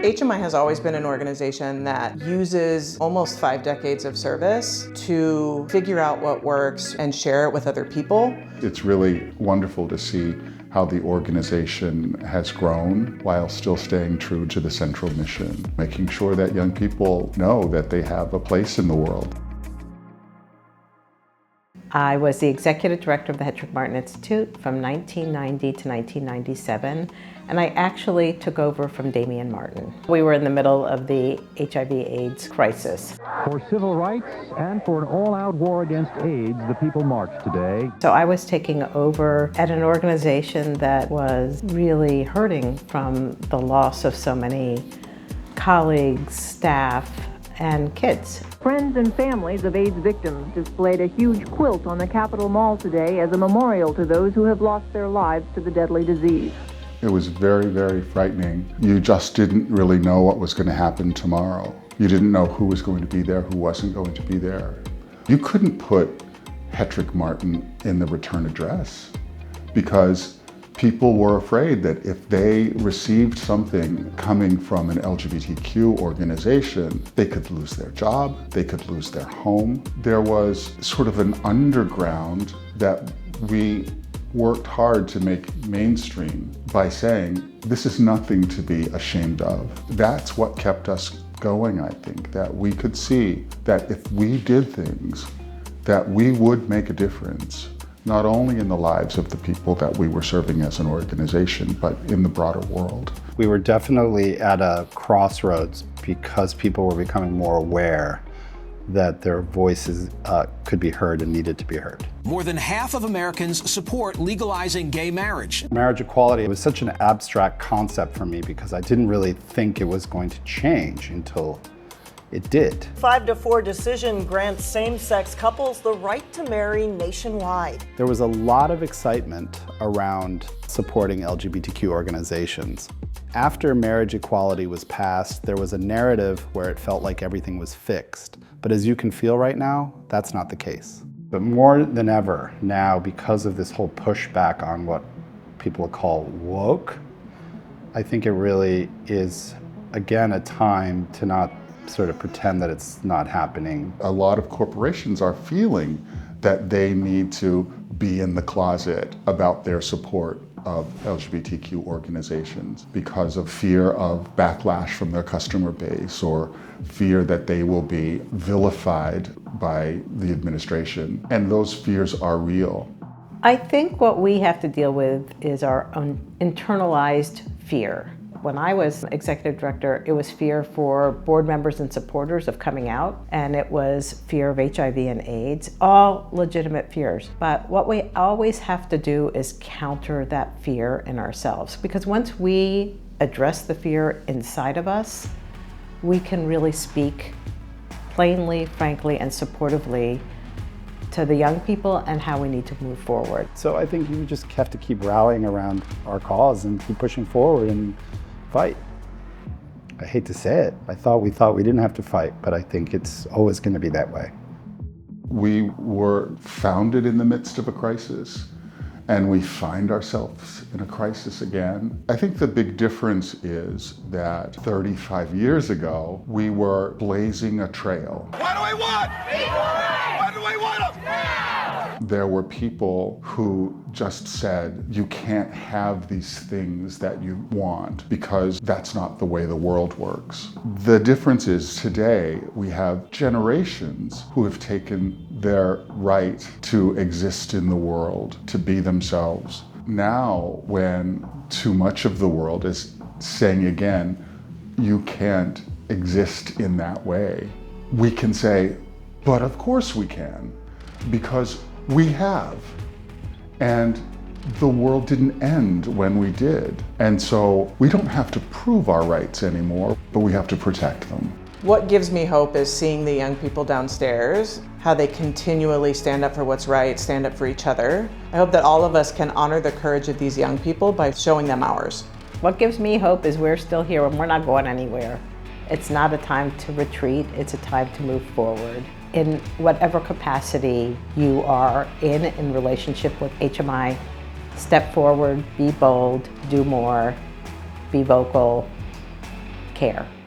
HMI has always been an organization that uses almost 5 decades of service to figure out what works and share it with other people. It's really wonderful to see how the organization has grown while still staying true to the central mission, making sure that young people know that they have a place in the world. I was the executive director of the Hetrick-Martin Institute from 1990 to 1997, and I actually took over from Damian Martin. We were in the middle of the HIV/AIDS crisis. For civil rights and for an all-out war against AIDS, the people marched today. So I was taking over at an organization that was really hurting from the loss of so many colleagues, staff, and kids. Friends and families of AIDS victims displayed a huge quilt on the Capitol Mall today as a memorial to those who have lost their lives to the deadly disease. It was very, very frightening. You just didn't really know what was going to happen tomorrow. You didn't know who was going to be there, who wasn't going to be there. You couldn't put Hetrick-Martin in the return address because people were afraid that if they received something coming from an LGBTQ organization, they could lose their job, they could lose their home. There was sort of an underground that we worked hard to make mainstream by saying, this is nothing to be ashamed of. That's what kept us going, I think, that we could see that if we did things, that we would make a difference, not only in the lives of the people that we were serving as an organization, but in the broader world. We were definitely at a crossroads because people were becoming more aware that their voices could be heard and needed to be heard. More than half of Americans support legalizing gay marriage. Marriage equality was such an abstract concept for me because I didn't really think it was going to change until it did. 5-4 decision grants same-sex couples the right to marry nationwide. There was a lot of excitement around supporting LGBTQ organizations. After marriage equality was passed, there was a narrative where it felt like everything was fixed. But as you can feel right now, that's not the case. But more than ever now, because of this whole pushback on what people call woke, I think it really is, again, a time to not sort of pretend that it's not happening. A lot of corporations are feeling that they need to be in the closet about their support of LGBTQ organizations because of fear of backlash from their customer base or fear that they will be vilified by the administration. And those fears are real. I think what we have to deal with is our own internalized fear. When I was executive director, it was fear for board members and supporters of coming out, and it was fear of HIV and AIDS, all legitimate fears. But what we always have to do is counter that fear in ourselves, because once we address the fear inside of us, we can really speak plainly, frankly, and supportively to the young people and how we need to move forward. So I think you just have to keep rallying around our cause and keep pushing forward and fight. I hate to say it. We thought we didn't have to fight, but I think it's always going to be that way. We were founded in the midst of a crisis, and we find ourselves in a crisis again. I think the big difference is that 35 years ago, we were blazing a trail. What do we want? What do we want? There were people who just said, you can't have these things that you want because that's not the way the world works. The difference is today we have generations who have taken their right to exist in the world, to be themselves. Now, when too much of the world is saying again, you can't exist in that way, we can say, but of course we can, because we have. And the world didn't end when we did. And so we don't have to prove our rights anymore, but we have to protect them. What gives me hope is seeing the young people downstairs, how they continually stand up for what's right, stand up for each other. I hope that all of us can honor the courage of these young people by showing them ours. What gives me hope is we're still here and we're not going anywhere. It's not a time to retreat, it's a time to move forward. In whatever capacity you are in relationship with HMI, step forward, be bold, do more, be vocal, care.